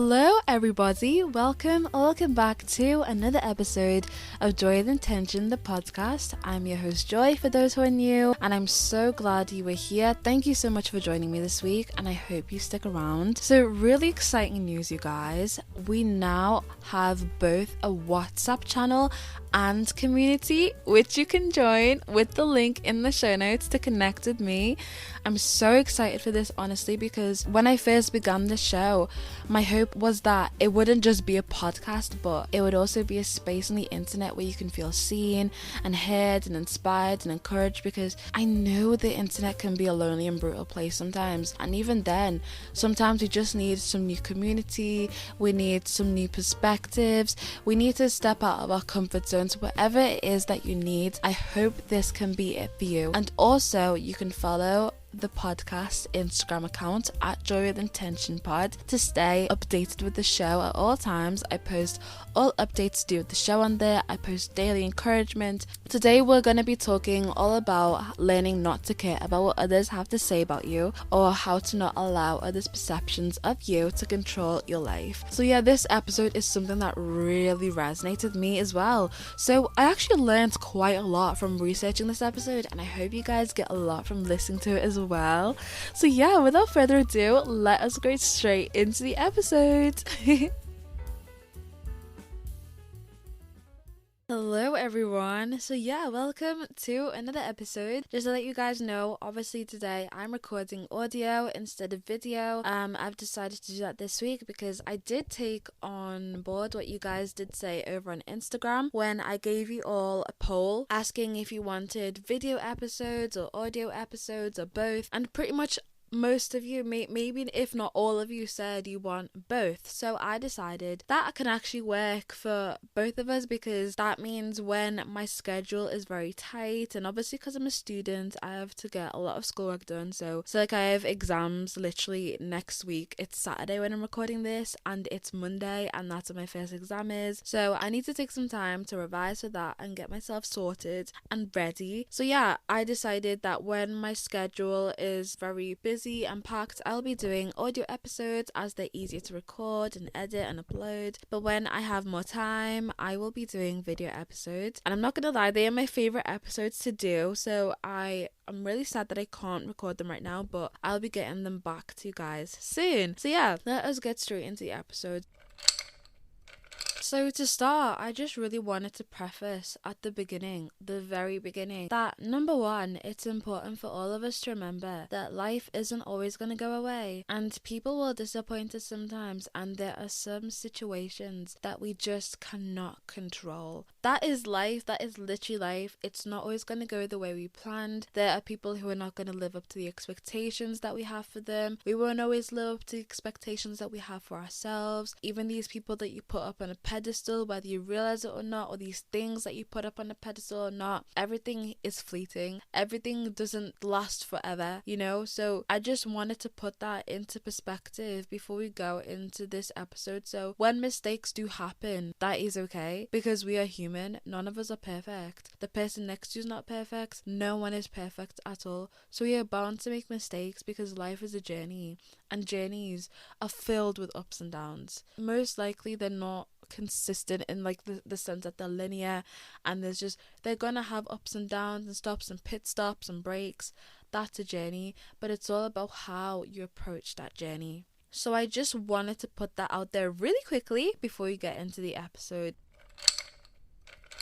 Hello everybody, welcome back to another episode of Joy with Intention, the podcast. I'm your host Joy for those who are new, and I'm so glad you were here. Thank you so much for joining me this week, and I hope you stick around. So really exciting news, you guys. We now have both a WhatsApp channel and community, which you can join with the link in the show notes to connect with me. I'm so excited for this, honestly, because when I first began the show, my hope was that it wouldn't just be a podcast, but it would also be a space on the internet where you can feel seen and heard and inspired and encouraged, because I know the internet can be a lonely and brutal place sometimes, and even then, sometimes we just need some new community, we need some new perspectives, we need to step out of our comfort zone. So whatever it is that you need, I hope this can be it for you. And also, you can follow the podcast Instagram account at Joy with Intention Pod to stay updated with the show at all times. I post all updates to do with the show on there. I post daily encouragement. Today we're going to be talking all about learning not to care about what others have to say about you, or how to not allow others' perceptions of you to control your life. So yeah, this episode is something that really resonated with me as well. So I actually learned quite a lot from researching this episode, and I hope you guys get a lot from listening to it as well. So yeah, without further ado, let us go straight into the episode. Hello everyone. So yeah, welcome to another episode. Just to let you guys know, obviously today I'm recording audio instead of video. I've decided to do that this week because I did take on board what you guys did say over on Instagram when I gave you all a poll asking if you wanted video episodes or audio episodes or both, and pretty much most of you, maybe if not all of you, said you want both. So I decided that can actually work for both of us, because that means when my schedule is very tight, and obviously because I'm a student, I have to get a lot of schoolwork done. So like I have exams literally next week. It's Saturday when I'm recording this, and it's Monday, and that's when my first exam is. So I need to take some time to revise for that and get myself sorted and ready. So yeah, I decided that when my schedule is very busy and packed, I'll be doing audio episodes as they're easier to record and edit and upload. But when I have more time, I will be doing video episodes. And I'm not gonna lie, they are my favorite episodes to do. So I'm really sad that I can't record them right now, but I'll be getting them back to you guys soon. So yeah, let us get straight into the episode. So to start, I just really wanted to preface at the very beginning, that number one, it's important for all of us to remember that life isn't always going to go away, and people will disappoint us sometimes, and there are some situations that we just cannot control. That is life. That is literally life. It's not always going to go the way we planned. There are people who are not going to live up to the expectations that we have for them. We won't always live up to the expectations that we have for ourselves. Even these people that you put up on a pedestal, whether you realize it or not, or these things that you put up on a pedestal or not, everything is fleeting. Everything doesn't last forever, you know? So I just wanted to put that into perspective before we go into this episode. So when mistakes do happen, that is okay, because we are human. None of us are perfect. The person next to you is not perfect. No one is perfect at all. So we are bound to make mistakes, because life is a journey, and journeys are filled with ups and downs. Most likely they're not consistent in like the sense that they're linear, and they're gonna have ups and downs and stops and pit stops and breaks. That's a journey, but it's all about how you approach that journey. So I just wanted to put that out there really quickly before we get into the episode.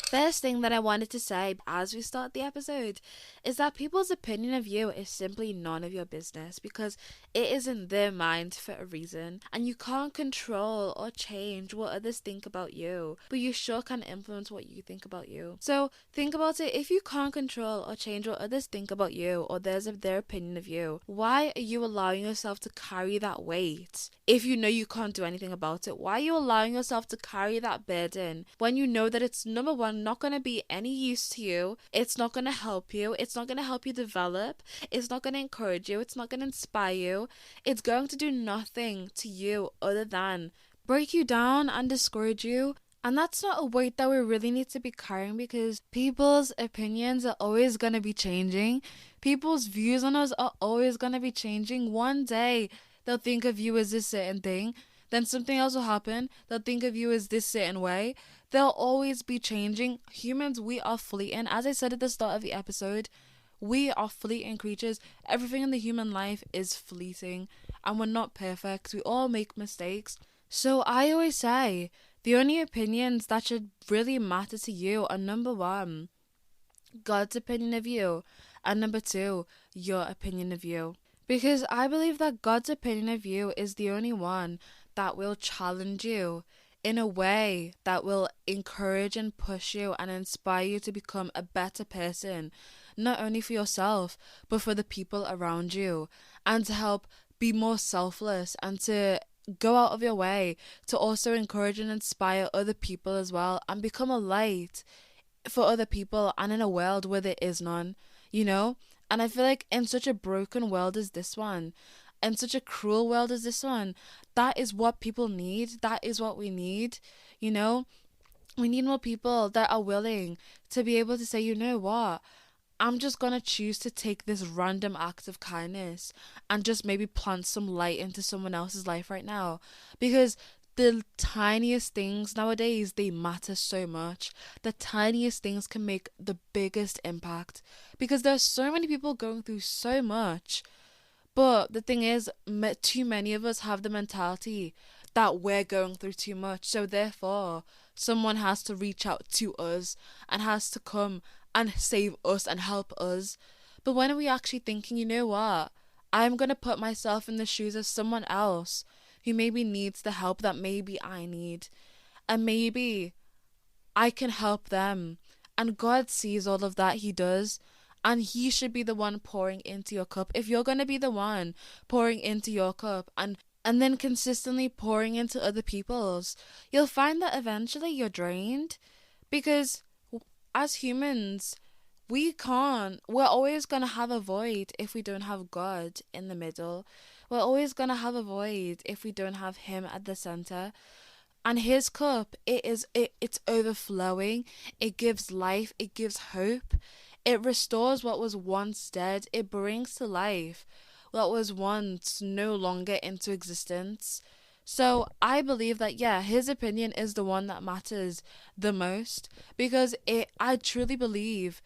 First thing that I wanted to say as we start the episode is that people's opinion of you is simply none of your business, because it is in their mind for a reason, and you can't control or change what others think about you, but you sure can influence what you think about you. So think about it. If you can't control or change what others think about you, or their opinion of you, why are you allowing yourself to carry that weight? If you know you can't do anything about it, why are you allowing yourself to carry that burden when you know that it's, number one, not going to be any use to you, it's not going to help you, it's not going to help you develop, it's not going to encourage you, it's not going to inspire you, it's going to do nothing to you other than break you down and discourage you. And that's not a weight that we really need to be carrying, because people's opinions are always going to be changing. People's views on us are always going to be changing. One day they'll think of you as a certain thing. Then something else will happen. They'll think of you as this certain way. They'll always be changing. Humans, we are fleeting. As I said at the start of the episode, we are fleeting creatures. Everything in the human life is fleeting, and we're not perfect. We all make mistakes. So I always say the only opinions that should really matter to you are, number one, God's opinion of you, and number two, your opinion of you. Because I believe that God's opinion of you is the only one that will challenge you in a way that will encourage and push you and inspire you to become a better person, not only for yourself, but for the people around you, and to help be more selfless and to go out of your way to also encourage and inspire other people as well and become a light for other people and in a world where there is none, you know? And I feel like in such a broken world as this one, in such a cruel world as this one, that is what people need. That is what we need, you know? We need more people that are willing to be able to say, you know what? I'm just gonna choose to take this random act of kindness and just maybe plant some light into someone else's life right now. Because the tiniest things nowadays, they matter so much. The tiniest things can make the biggest impact. Because there's so many people going through so much. But the thing is, too many of us have the mentality that we're going through too much. So therefore, someone has to reach out to us and has to come and save us and help us. But when are we actually thinking, you know what? I'm going to put myself in the shoes of someone else who maybe needs the help that maybe I need. And maybe I can help them. And God sees all of that. He does. And He should be the one pouring into your cup. If you're going to be the one pouring into your cup and then consistently pouring into other people's, you'll find that eventually you're drained. Because as humans, we're always going to have a void if we don't have God in the middle. We're always going to have a void if we don't have Him at the center. And His cup, it's overflowing. It gives life. It gives hope. It restores what was once dead. It brings to life what was once no longer into existence. So I believe that, yeah, His opinion is the one that matters the most, because I truly believe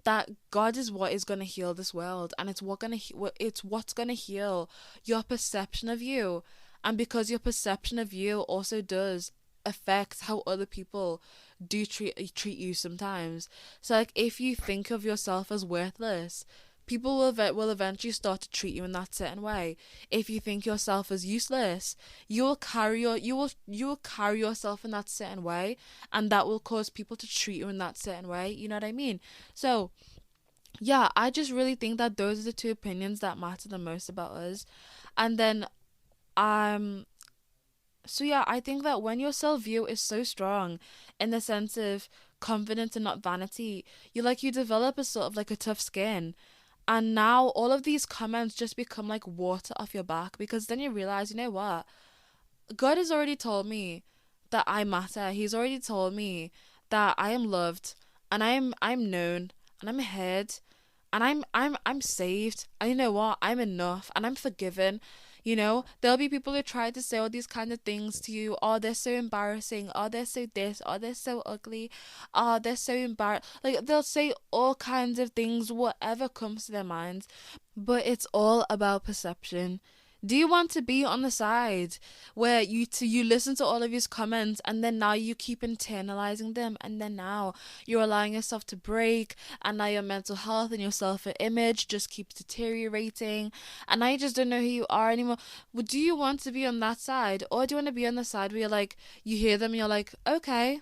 that God is what is going to heal this world, and it's what's going to heal your perception of you. And because your perception of you also does affect how other people do treat you sometimes. So like, if you think of yourself as worthless, people will eventually start to treat you in that certain way. If you think yourself as useless, you will carry yourself in that certain way, and that will cause people to treat you in that certain way. You know what I mean? So yeah, I just really think that those are the two opinions that matter the most about us. And then so yeah, I think that when your self-view is so strong in the sense of confidence and not vanity, you develop a sort of like a tough skin. And now all of these comments just become like water off your back, because then you realize, you know what? God has already told me that I matter. He's already told me that I am loved, and I'm known, and I'm heard, and I'm saved. And you know what? I'm enough, and I'm forgiven. You know, there'll be people who try to say all these kind of things to you. Oh, they're so embarrassing. Oh, they're so this. Oh, they're so ugly. Oh, they're so embarrassed. Like, they'll say all kinds of things, whatever comes to their minds. But it's all about perception. Do you want to be on the side where you listen to all of his comments, and then now you keep internalizing them, and then now you're allowing yourself to break, and now your mental health and your self-image just keeps deteriorating, and now you just don't know who you are anymore? Well, do you want to be on that side, or do you want to be on the side where you're like, you hear them and you're like, okay,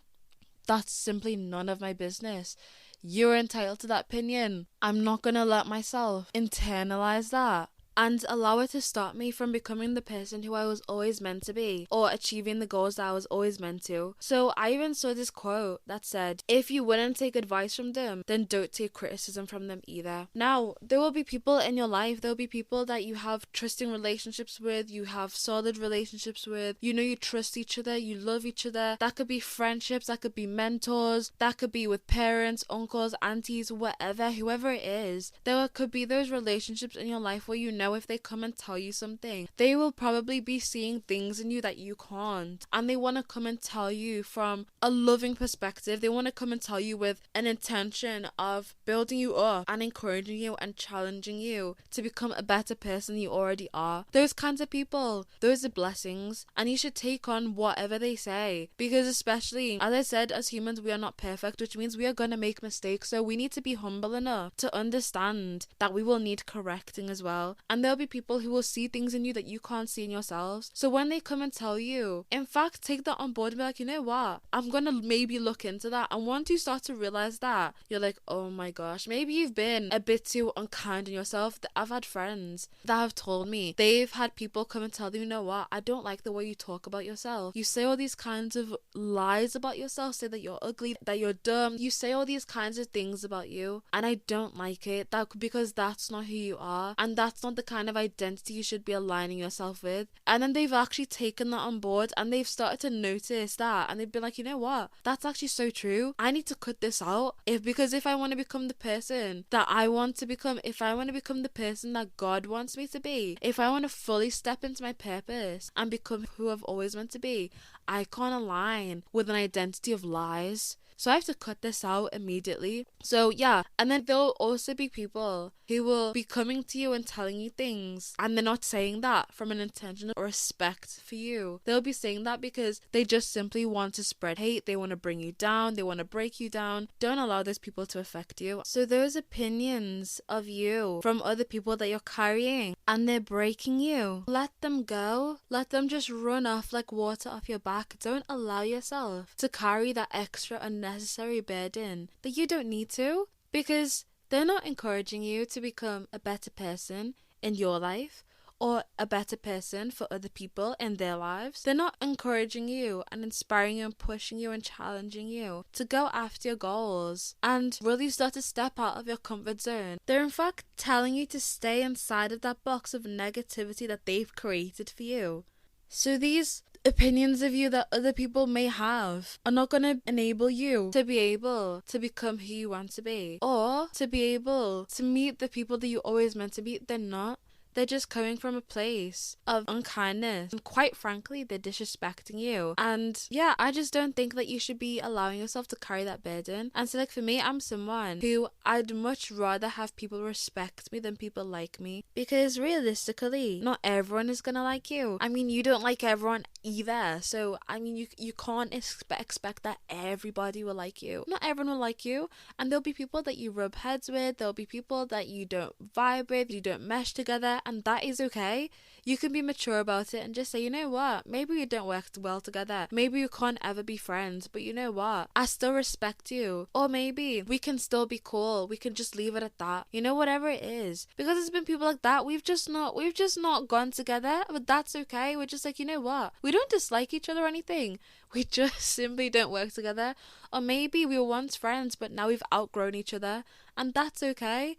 that's simply none of my business. You're entitled to that opinion. I'm not gonna let myself internalize that and allow it to stop me from becoming the person who I was always meant to be, or achieving the goals that I was always meant to. So I even saw this quote that said, if you wouldn't take advice from them, then don't take criticism from them either. Now, there will be people in your life, there will be people that you have trusting relationships with, you have solid relationships with, you know, you trust each other, you love each other. That could be friendships, that could be mentors, that could be with parents, uncles, aunties, whatever, whoever it is. There could be those relationships in your life where you know know if they come and tell you something, they will probably be seeing things in you that you can't. And they want to come and tell you from a loving perspective. They want to come and tell you with an intention of building you up and encouraging you and challenging you to become a better person than you already are. Those kinds of people, those are blessings, and you should take on whatever they say, because especially, as I said, as humans we are not perfect, which means we are going to make mistakes, so we need to be humble enough to understand that we will need correcting as well. And there'll be people who will see things in you that you can't see in yourselves, so when they come and tell you, in fact, take that on board and be like, you know what, I'm gonna maybe look into that. And once you start to realize that, you're like, oh my gosh, maybe you've been a bit too unkind on yourself. I've had friends that have told me they've had people come and tell them, you know what, I don't like the way you talk about yourself. You say all these kinds of lies about yourself, say that you're ugly, that you're dumb. You say all these kinds of things about you, and I don't like it. Because that's not who you are, and that's not the kind of identity you should be aligning yourself with. And then they've actually taken that on board, and they've started to notice that, and they've been like, you know what, that's actually so true. I need to cut this out. Because if I want to become the person that I want to become, if I want to become the person that God wants me to be, if I want to fully step into my purpose and become who I've always meant to be, I can't align with an identity of lies. So I have to cut this out immediately. So yeah, and then there'll also be people who will be coming to you and telling you things, and they're not saying that from an intention or respect for you. They'll be saying that because they just simply want to spread hate. They want to bring you down. They want to break you down. Don't allow those people to affect you. So those opinions of you from other people that you're carrying and they're breaking you, let them go. Let them just run off like water off your back. Don't allow yourself to carry that extra unnecessary burden that you don't need to, because they're not encouraging you to become a better person in your life or a better person for other people in their lives. They're not encouraging you and inspiring you and pushing you and challenging you to go after your goals and really start to step out of your comfort zone. They're in fact telling you to stay inside of that box of negativity that they've created for you. So these opinions of you that other people may have are not going to enable you to be able to become who you want to be, or to be able to meet the people that you always meant to meet. They're not. They're just coming from a place of unkindness, and quite frankly, they're disrespecting you. And yeah, I just don't think that you should be allowing yourself to carry that burden. And so like for me, I'm someone who I'd much rather have people respect me than people like me, because realistically, not everyone is gonna like you. I mean, you don't like everyone either, so I mean, you can't expect that everybody will like you. Not everyone will like you, and there'll be people that you rub heads with, there'll be people that you don't vibe with, you don't mesh together, and that is okay. You can be mature about it and just say, you know what, maybe we don't work well together, maybe we can't ever be friends, but you know what, I still respect you. Or maybe we can still be cool, we can just leave it at that, you know, whatever it is. Because there's been people like that, we've just not gone together, but that's okay. We're just like, you know what, we don't dislike each other or anything, we just simply don't work together. Or maybe we were once friends but now we've outgrown each other, and that's okay.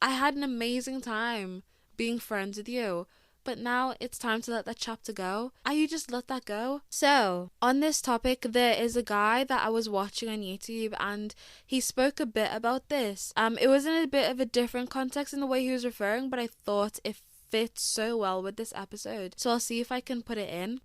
I had an amazing time being friends with you, but now it's time to let that chapter go, and you just let that go. So on this topic, there is a guy that I was watching on YouTube, and he spoke a bit about this. It was in a bit of a different context in the way he was referring, but I thought it fits so well with this episode, so I'll see if I can put it in.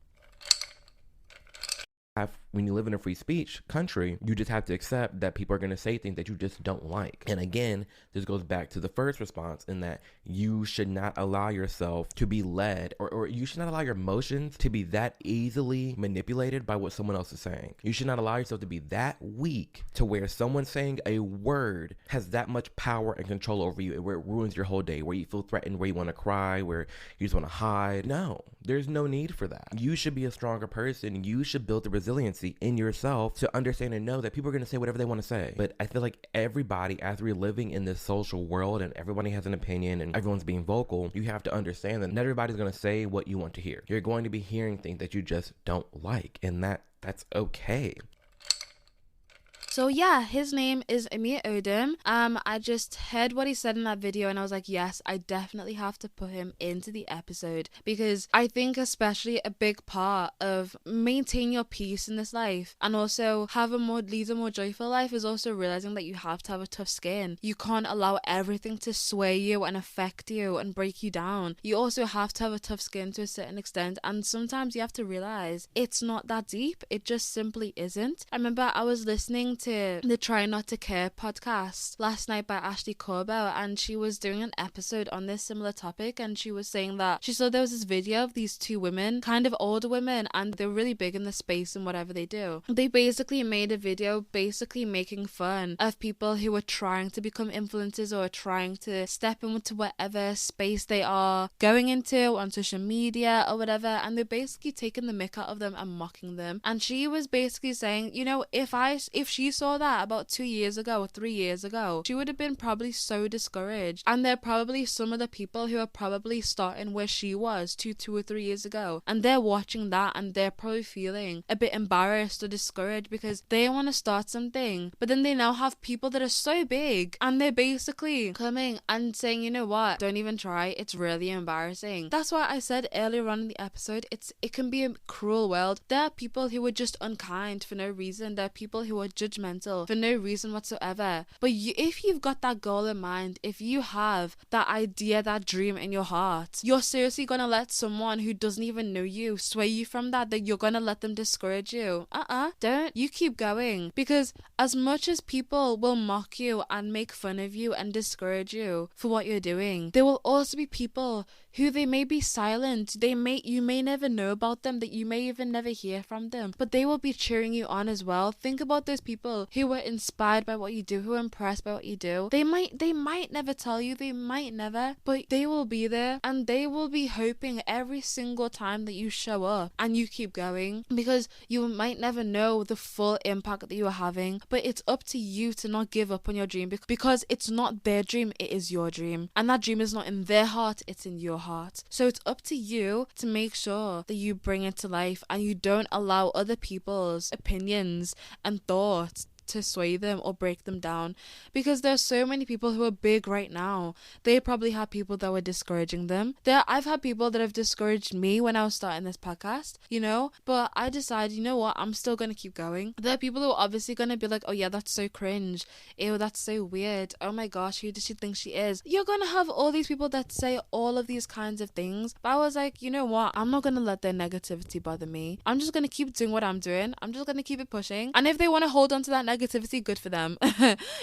When you live in a free speech country, you just have to accept that people are going to say things that you just don't like. And again, this goes back to the first response, in that you should not allow yourself to be led, or you should not allow your emotions to be that easily manipulated by what someone else is saying. You should not allow yourself to be that weak to where someone saying a word has that much power and control over you, where it ruins your whole day, where you feel threatened, where you want to cry, where you just want to hide. No, there's no need for that. You should be a stronger person. You should build the resiliency in yourself to understand and know that people are going to say whatever they want to say. But I feel like everybody, as we're living in this social world and everybody has an opinion and everyone's being vocal, you have to understand that not everybody's going to say what you want to hear. You're going to be hearing things that you just don't like, and that's okay. So yeah, his name is Amir Odom. I just heard what he said in that video and I was like, yes, I definitely have to put him into the episode, because I think especially a big part of maintain your peace in this life and also lead a more joyful life is also realizing that you have to have a tough skin. You can't allow everything to sway you and affect you and break you down. You also have to have a tough skin to a certain extent, and sometimes you have to realize it's not that deep. It just simply isn't. I remember I was listening to the Try Not to Care podcast last night by Ashley Corbell, and she was doing an episode on this similar topic, and she was saying that she saw there was this video of these two women, kind of older women, and they're really big in the space and whatever they do. They basically made a video basically making fun of people who are trying to become influencers or trying to step into whatever space they are going into on social media or whatever, and they're basically taking the mick out of them and mocking them. And she was basically saying, you know, if she saw that about 2 years ago or 3 years ago, she would have been probably so discouraged. And there are probably some of the people who are probably starting where she was two or 3 years ago, and they're watching that and they're probably feeling a bit embarrassed or discouraged because they want to start something, but then they now have people that are so big and they're basically coming and saying, you know what, don't even try, it's really embarrassing. That's why I said earlier on in the episode, it can be a cruel world. There are people who are just unkind for no reason. There are people who are judgmental for no reason whatsoever. But if you've got that goal in mind, if you have that idea, that dream in your heart, you're seriously gonna let someone who doesn't even know you sway you from that you're gonna let them discourage you? Don't. You keep going, because as much as people will mock you and make fun of you and discourage you for what you're doing, there will also be people who they may be silent, you may never know about them, that you may even never hear from them, but they will be cheering you on as well. Think about those people who were inspired by what you do, who are impressed by what you do. They might never tell you, they might never, but they will be there and they will be hoping every single time that you show up and you keep going, because you might never know the full impact that you are having. But it's up to you to not give up on your dream, because it's not their dream, it is your dream, and that dream is not in their heart, it's in your heart. So it's up to you to make sure that you bring it to life and you don't allow other people's opinions and thoughts to sway them or break them down, because there's so many people who are big right now. They probably have people that were discouraging them. I've had people that have discouraged me when I was starting this podcast, you know, but I decided, you know what, I'm still gonna keep going. There are people who are obviously gonna be like, oh yeah, that's so cringe, ew, that's so weird, oh my gosh, who does she think she is? You're gonna have all these people that say all of these kinds of things, but I was like, you know what, I'm not gonna let their negativity bother me. I'm just gonna keep doing what I'm doing. I'm just gonna keep it pushing, and if they want to hold on to that negativity, good for them.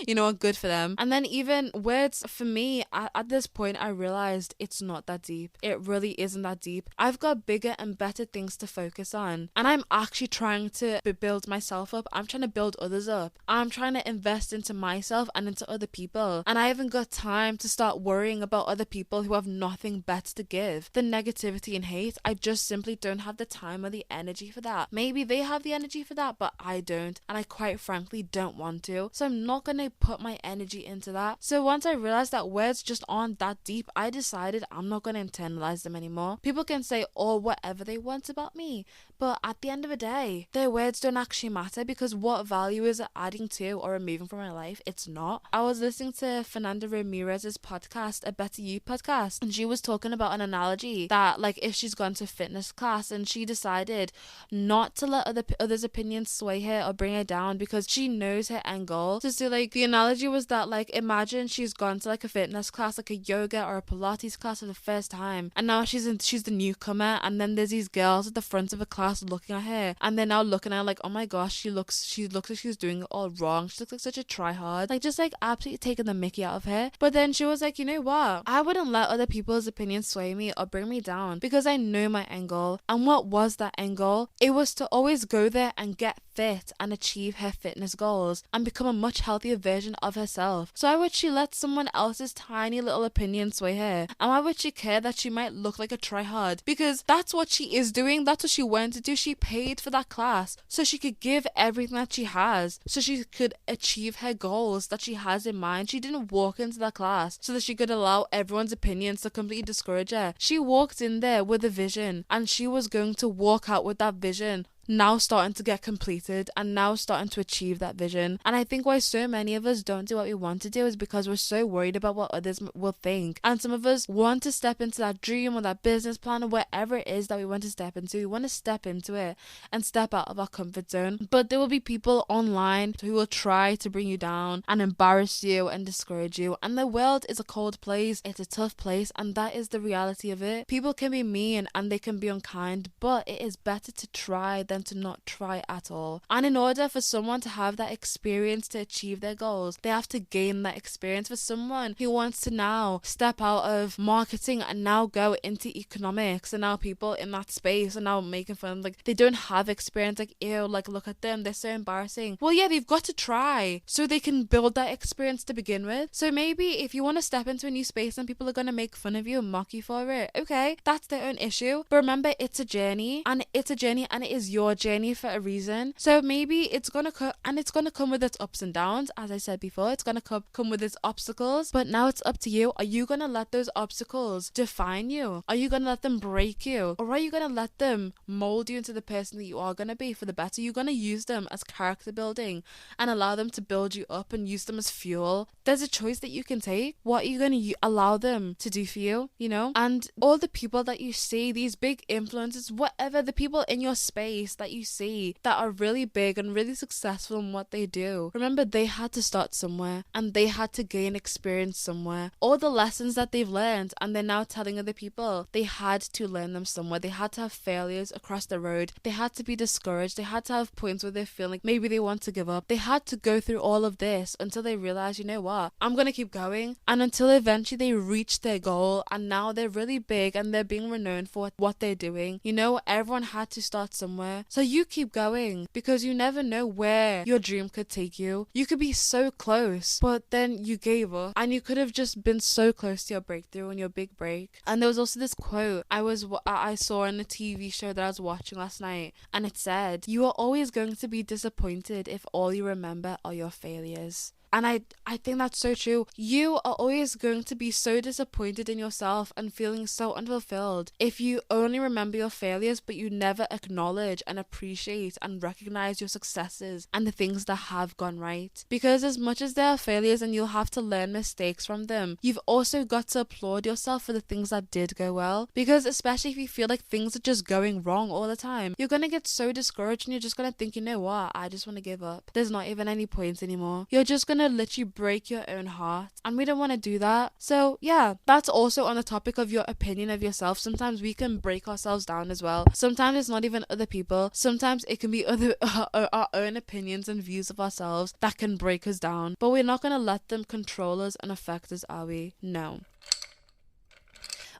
You know what, good for them. And then even words, for me, at this point I realized it's not that deep. It really isn't that deep. I've got bigger and better things to focus on, and I'm actually trying to build myself up. I'm trying to build others up. I'm trying to invest into myself and into other people, and I haven't got time to start worrying about other people who have nothing better to give than negativity and hate. I just simply don't have the time or the energy for that. Maybe they have the energy for that, but I don't, and I quite frankly don't want to, so I'm not gonna put my energy into that. So once I realized that words just aren't that deep, I decided I'm not gonna internalize them anymore. People can say whatever they want about me, but at the end of the day, their words don't actually matter, because what value is it adding to or removing from my life? It's not. I was listening to Fernanda Ramirez's podcast, A Better You podcast, and she was talking about an analogy that, like, if she's gone to fitness class and she decided not to let others' opinions sway her or bring her down because she knows her end goal. So like, the analogy was that, like, imagine she's gone to like a fitness class, like a yoga or a Pilates class for the first time, and now she's the newcomer, and then there's these girls at the front of a class looking at her, and they're now looking at her like, oh my gosh, she looks like she's doing it all wrong. She looks like such a tryhard, like, just like absolutely taking the mickey out of her. But then she was like, you know what, I wouldn't let other people's opinions sway me or bring me down, because I know my end goal. And what was that end goal? It was to always go there and get fit and achieve her fitness goals and become a much healthier version of herself. So why would she let someone else's tiny little opinion sway her? And why would she care that she might look like a tryhard? Because that's what she is doing. That's what she wanted to do. She paid for that class so she could give everything that she has, so she could achieve her goals that she has in mind. She didn't walk into that class so that she could allow everyone's opinions to completely discourage her. She walked in there with a vision, and she was going to walk out with that vision, now starting to get completed and now starting to achieve that vision. And I think why so many of us don't do what we want to do is because we're so worried about what others will think. And some of us want to step into that dream or that business plan or whatever it is that we want to step into. We want to step into it and step out of our comfort zone. But there will be people online who will try to bring you down and embarrass you and discourage you. And the world is a cold place. It's a tough place. And that is the reality of it. People can be mean and they can be unkind, but it is better to try than to not try at all. And in order for someone to have that experience to achieve their goals, they have to gain that experience. For someone who wants to now step out of marketing and now go into economics, and now people in that space are now making fun, like they don't have experience, like ew, like look at them, they're so embarrassing. Well, yeah, they've got to try so they can build that experience to begin with. So maybe if you want to step into a new space and people are going to make fun of you and mock you for it, okay, that's their own issue. But remember, it's a journey, and it is your journey for a reason. So maybe it's gonna come with its ups and downs. As I said before, it's gonna come with its obstacles, but now it's up to you. Are you gonna let those obstacles define you? Are you gonna let them break you, or are you gonna let them mold you into the person that you are gonna be for the better? You're gonna use them as character building and allow them to build you up and use them as fuel. There's a choice that you can take. What are you gonna allow them to do for you, you know? And all the people that you see, these big influencers, whatever, the people in your space that you see that are really big and really successful in what they do, remember, they had to start somewhere and they had to gain experience somewhere. All the lessons that they've learned and they're now telling other people, they had to learn them somewhere. They had to have failures across the road. They had to be discouraged. They had to have points where they feel like maybe they want to give up. They had to go through all of this until they realize, you know what, I'm gonna keep going, and until eventually they reach their goal and now they're really big and they're being renowned for what they're doing. You know, everyone had to start somewhere. So you keep going, because you never know where your dream could take you. You could be so close, but then you gave up, and you could have just been so close to your breakthrough and your big break. And there was also this quote I saw in a TV show that I was watching last night, and it said, "You are always going to be disappointed if all you remember are your failures." And I think that's so true. You are always going to be so disappointed in yourself and feeling so unfulfilled if you only remember your failures, but you never acknowledge and appreciate and recognize your successes and the things that have gone right. Because as much as there are failures and you'll have to learn mistakes from them, you've also got to applaud yourself for the things that did go well. Because especially if you feel like things are just going wrong all the time, you're going to get so discouraged and you're just going to think, you know what, I just want to give up. There's not even any points anymore. You're just going to literally break your own heart, and we don't want to do that. So yeah, that's also on the topic of your opinion of yourself. Sometimes we can break ourselves down as well. Sometimes it's not even other people. Sometimes it can be our own opinions and views of ourselves that can break us down, but we're not going to let them control us and affect us, are we? No.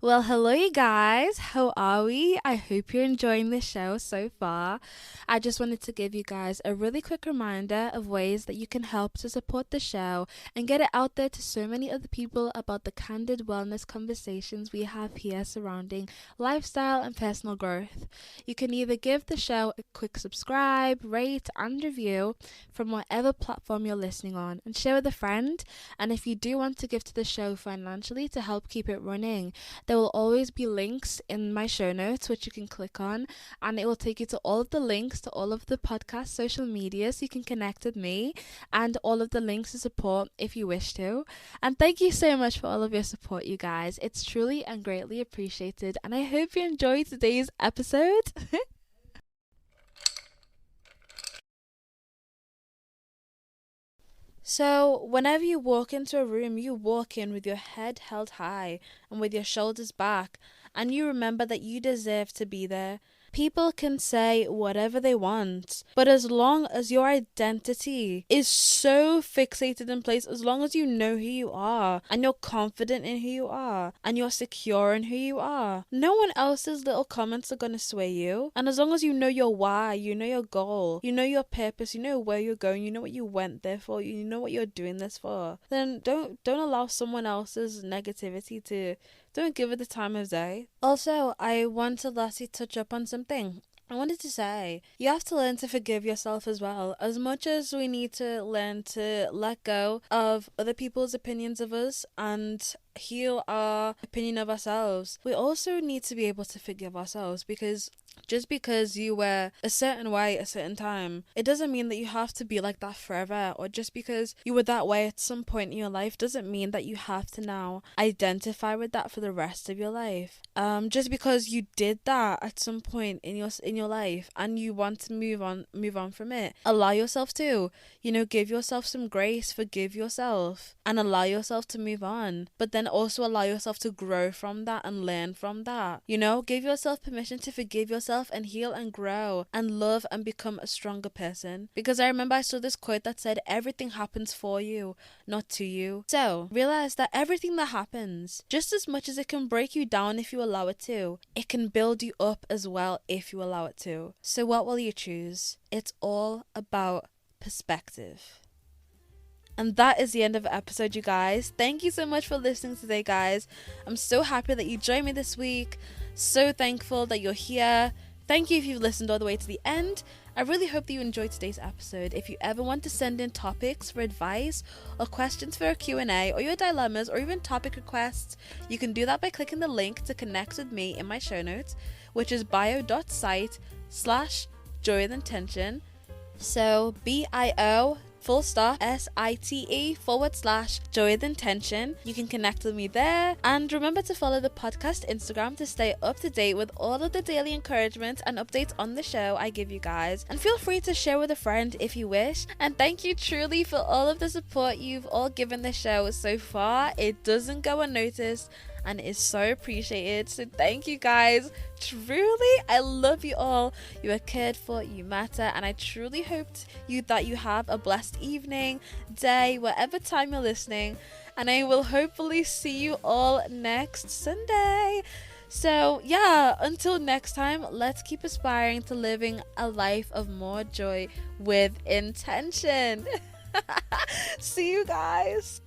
Well, hello you guys, how are we? I hope you're enjoying the show so far. I just wanted to give you guys a really quick reminder of ways that you can help to support the show and get it out there to so many other people about the candid wellness conversations we have here surrounding lifestyle and personal growth. You can either give the show a quick subscribe, rate and review from whatever platform you're listening on, and share with a friend. And if you do want to give to the show financially to help keep it running, there will always be links in my show notes which you can click on, and it will take you to all of the links to all of the podcast social media so you can connect with me, and all of the links to support if you wish to. And thank you so much for all of your support, you guys. It's truly and greatly appreciated, and I hope you enjoyed today's episode. So, whenever you walk into a room, you walk in with your head held high and with your shoulders back, and you remember that you deserve to be there. People can say whatever they want, but as long as your identity is so fixated in place, as long as you know who you are and you're confident in who you are and you're secure in who you are, no one else's little comments are going to sway you. And as long as you know your why, you know your goal, you know your purpose, you know where you're going, you know what you went there for, you know what you're doing this for, then don't allow someone else's negativity to, don't give it the time of day. Also, I want to lastly touch up on something. I wanted to say, you have to learn to forgive yourself as well. As much as we need to learn to let go of other people's opinions of us and heal our opinion of ourselves, we also need to be able to forgive ourselves, because Just because you were a certain way at a certain time, it doesn't mean that you have to be like that forever. Or just because you were that way at some point in your life doesn't mean that you have to now identify with that for the rest of your life. Just because you did that at some point in your life and you want to move on from it, allow yourself to, give yourself some grace, forgive yourself, and allow yourself to move on. But then also allow yourself to grow from that and learn from that. Give yourself permission to forgive yourself and heal and grow and love and become a stronger person. Because I remember I saw this quote that said, everything happens for you, not to you. So realize that everything that happens, just as much as it can break you down if you allow it to, it can build you up as well if you allow it to. So what will you choose? It's all about perspective. And that is the end of the episode, you guys. Thank you so much for listening today, guys. I'm so happy that you joined me this week. So thankful that you're here. Thank you if you've listened all the way to the end. I really hope that you enjoyed today's episode. If you ever want to send in topics for advice or questions for a Q&A or your dilemmas or even topic requests, you can do that by clicking the link to connect with me in my show notes, which is bio.site/joywithintention. So bio.site/joywithintention. You can connect with me there, and remember to follow the podcast Instagram to stay up to date with all of the daily encouragement and updates on the show I give you guys, and feel free to share with a friend if you wish. And thank you truly for all of the support you've all given the show so far. It doesn't go unnoticed and is so appreciated. So thank you guys. Truly, I love you all. You are cared for, you matter, and I truly hope that you have a blessed evening, day, whatever time you're listening, and I will hopefully see you all next Sunday. So yeah, until next time, let's keep aspiring to living a life of more joy with intention. See you guys.